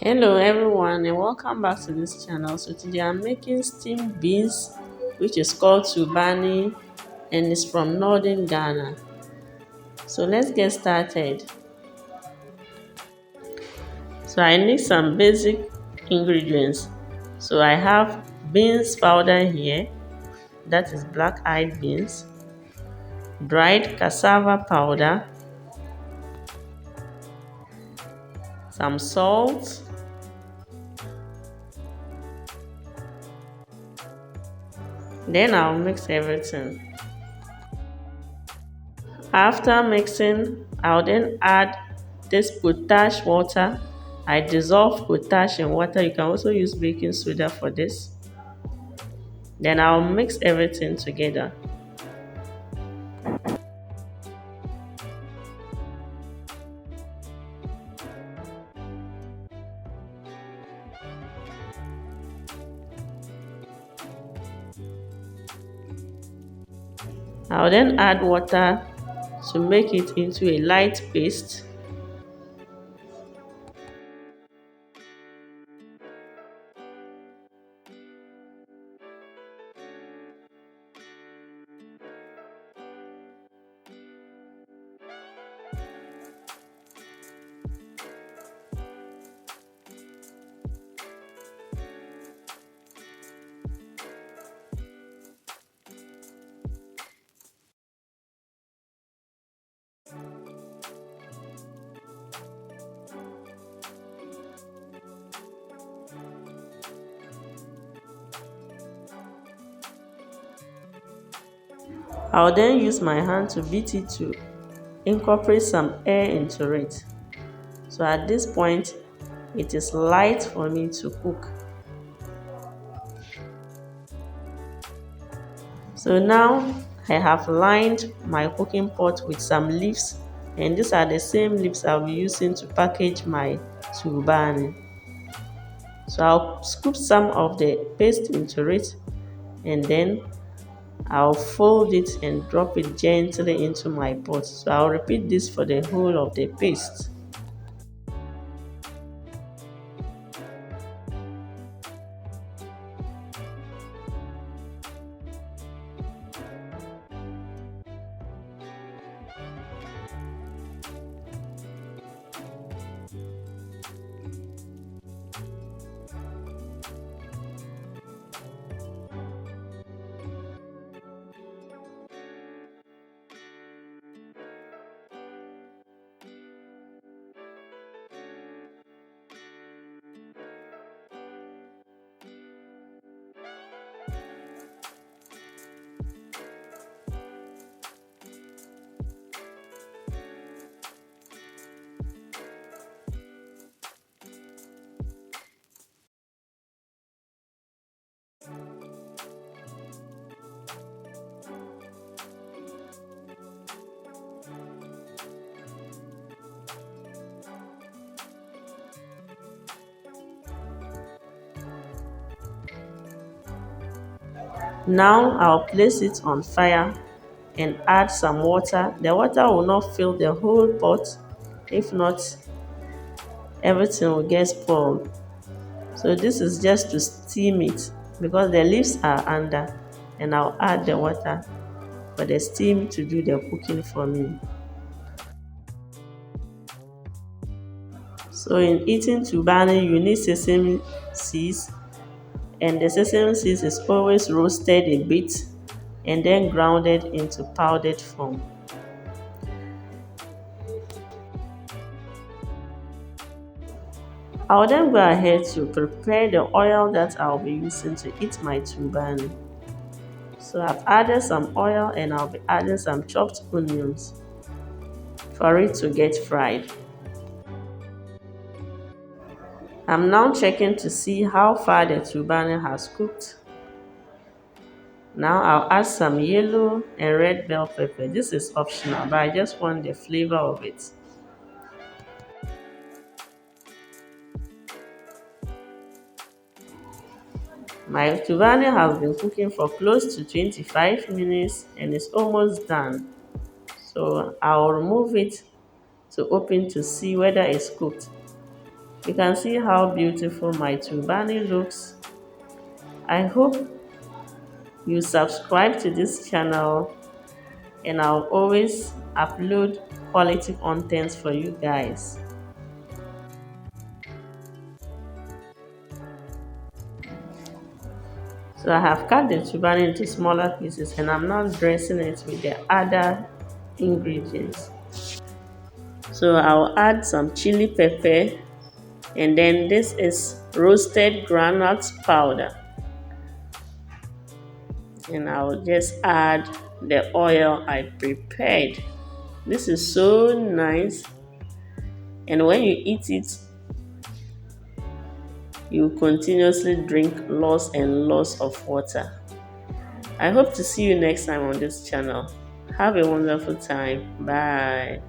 Hello everyone and welcome back to this channel. So today I'm making steamed beans which is called Tubani and it's from northern Ghana. So let's get started. So I need some basic ingredients. So I have beans powder here, that is black-eyed beans, dried cassava powder, some salt, then I'll mix everything. After mixing, I'll then add this potash water. I dissolve potash in water. You can also use baking soda for this. Then I'll mix everything together. I'll then add water to make it into a light paste. I'll then use my hand to beat it to incorporate some air into it. So at this point, it is light for me to cook. So now I have lined my cooking pot with some leaves, and these are the same leaves I'll be using to package my Tubani. So I'll scoop some of the paste into it and then I'll fold it and drop it gently into my pot. So I'll repeat this for the whole of the paste. Now I'll place it on fire and add some water. The water will not fill the whole pot. If not, everything will get spoiled. So this is just to steam it because the leaves are under, and I'll add the water for the steam to do the cooking for me. So in eating Tubani, you need sesame seeds, and the sesame seeds is always roasted a bit and then grounded into powdered form. I'll then go ahead to prepare the oil that I'll be using to eat my Tubani. So I've added some oil and I'll be adding some chopped onions for it to get fried. I'm now checking to see how far the Tubani has cooked. Now I'll add some yellow and red bell pepper. This is optional, but I just want the flavor of it. My Tubani has been cooking for close to 25 minutes and it's almost done. So I'll remove it to open to see whether it's cooked. You can see how beautiful my Tubani looks. I hope you subscribe to this channel, and I'll always upload quality content for you guys. So I have cut the Tubani into smaller pieces, and I'm now dressing it with the other ingredients. So I'll add some chili pepper, and then this is roasted groundnut powder. And I'll just add the oil I prepared. This is so nice, and when you eat it, you continuously drink lots and lots of water. I hope to see you next time on this channel. Have a wonderful time. Bye.